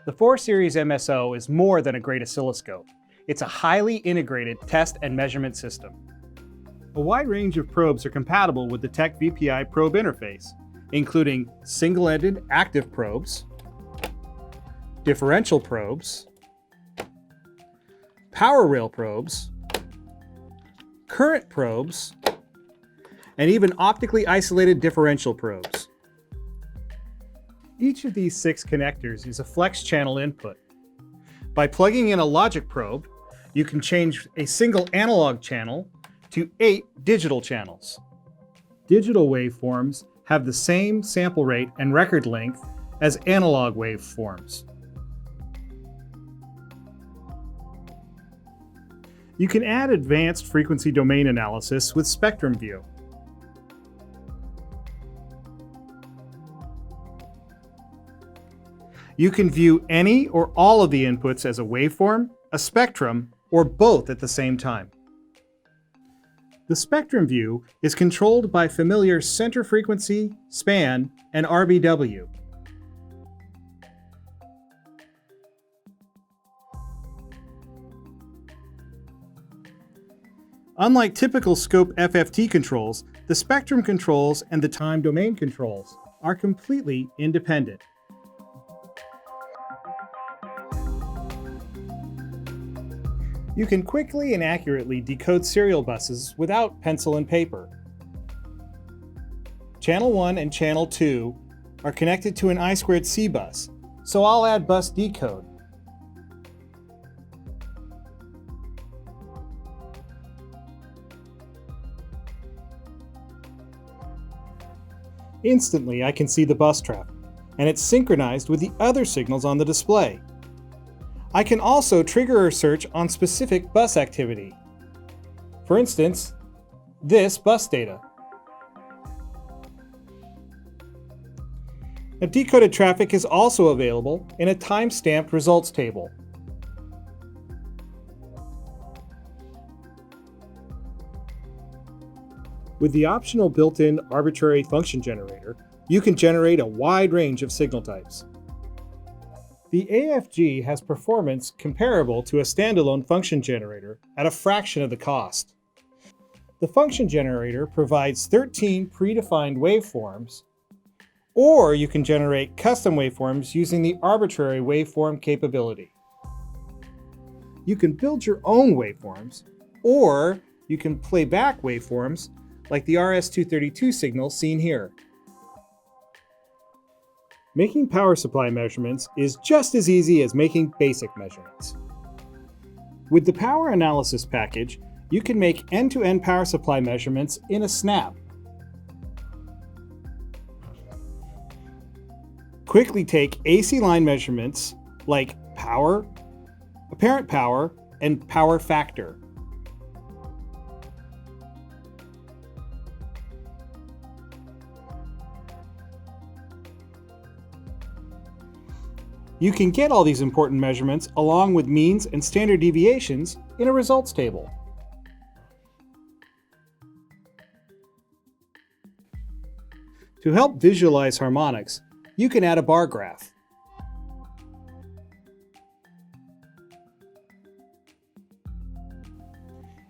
The 4 Series MSO is more than a great oscilloscope. It's a highly integrated test and measurement system. A wide range of probes are compatible with the Tech VPI probe interface, including single-ended active probes, differential probes, power rail probes, current probes, and even optically isolated differential probes. Each of these 6 connectors is a flex channel input. By plugging in a logic probe, you can change a single analog channel to 8 digital channels. Digital waveforms have the same sample rate and record length as analog waveforms. You can add advanced frequency domain analysis with Spectrum View. You can view any or all of the inputs as a waveform, a spectrum, or both at the same time. The Spectrum View is controlled by familiar center frequency, span, and RBW. Unlike typical scope FFT controls, the spectrum controls and the time domain controls are completely independent. You can quickly and accurately decode serial buses without pencil and paper. Channel 1 and Channel 2 are connected to an I2C bus, so I'll add bus decode. Instantly, I can see the bus traffic, and it's synchronized with the other signals on the display. I can also trigger a search on specific bus activity. For instance, this bus data. Now, decoded traffic is also available in a time-stamped results table. With the optional built-in arbitrary function generator, you can generate a wide range of signal types. The AFG has performance comparable to a standalone function generator at a fraction of the cost. The function generator provides 13 predefined waveforms, or you can generate custom waveforms using the arbitrary waveform capability. You can build your own waveforms, or you can play back waveforms like the RS-232 signal seen here. Making power supply measurements is just as easy as making basic measurements. With the power analysis package, you can make end-to-end power supply measurements in a snap. Quickly take AC line measurements like power, apparent power, and power factor. You can get all these important measurements along with means and standard deviations in a results table. To help visualize harmonics, you can add a bar graph.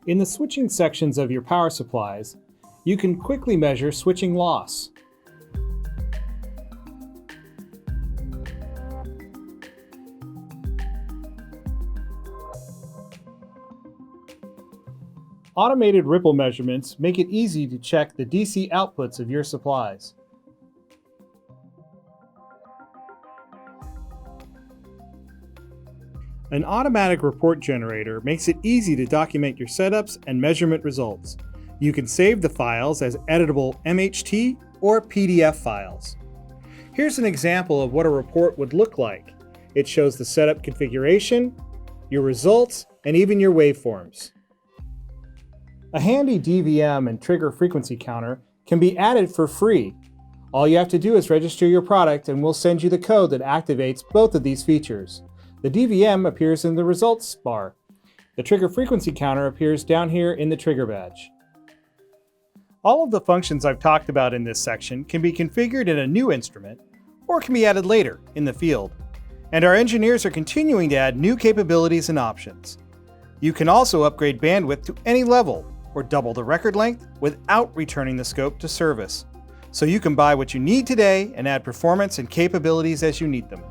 In the switching sections of your power supplies, you can quickly measure switching loss. Automated ripple measurements make it easy to check the DC outputs of your supplies. An automatic report generator makes it easy to document your setups and measurement results. You can save the files as editable MHT or PDF files. Here's an example of what a report would look like. It shows the setup configuration, your results, and even your waveforms. A handy DVM and trigger frequency counter can be added for free. All you have to do is register your product and we'll send you the code that activates both of these features. The DVM appears in the results bar. The trigger frequency counter appears down here in the trigger badge. All of the functions I've talked about in this section can be configured in a new instrument or can be added later in the field. And our engineers are continuing to add new capabilities and options. You can also upgrade bandwidth to any level or double the record length without returning the scope to service. So you can buy what you need today and add performance and capabilities as you need them.